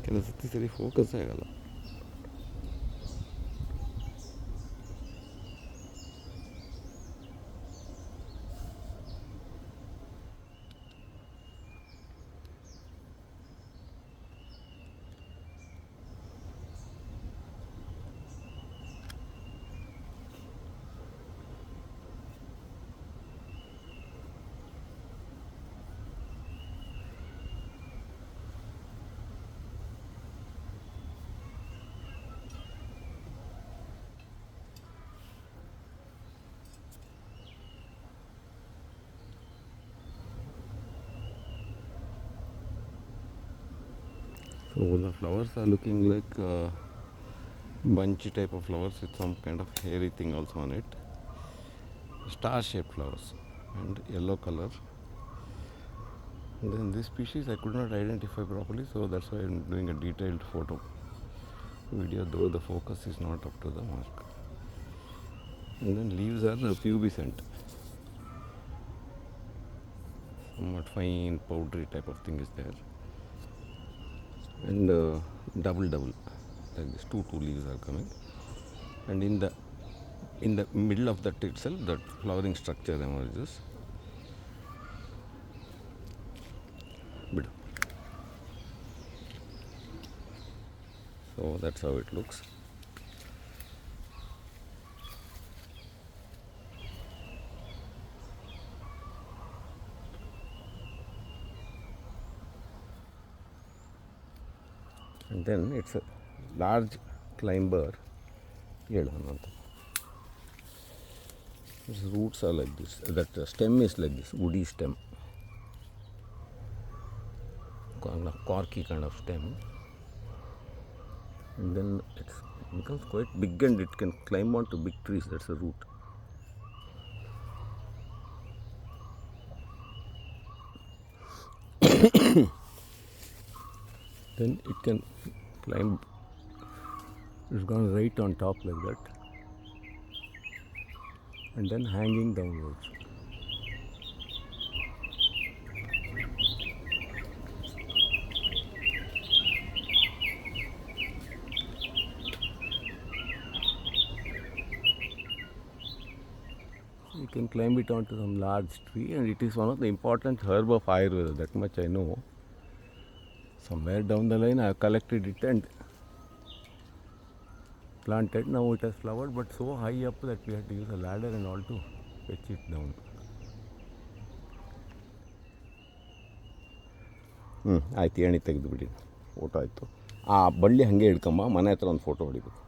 ಕೆಲವು ಸತಿ ಸರಿ ಫೋಕಸ್ ಆಗಲ್ಲ. So the flowers are looking like bunchy type of flowers with some kind of hairy thing also on it. Star shaped flowers and yellow color. And then this species I could not identify properly, so that's why I'm doing a detailed photo video, though the focus is not up to the mark. And then leaves are pubescent, somewhat fine powdery type of thing is there, and double like this, two leaves are coming, and in the middle of that itself that flowering structure emerges. So that's how it looks. And then it's a large climber. Its roots are like this. That stem is like this, woody stem, corky kind of stem. And then it becomes quite big and it can climb onto big trees. That's the root. Then it can climb. It's gone right on top like that, and then hanging downwards. You can climb it onto some large tree, and it is one of the important herb of Ayurveda. That much I know. Somewhere down the line I have collected it and planted. Now it has flowered, but so high up that we had to use a ladder and all to fetch it down. ಆಯ್ತು, ಎಣ್ಣೆ ತೆಗೆದುಬಿಡಿ, photo ಆಯಿತು. ಆ ಬಳ್ಳಿ ಹಾಗೆ ಹಿಡ್ಕೊಂಬ, ಮನೆ ಹತ್ರ ಒಂದು photo ಹೊಡಿಬೇಕು.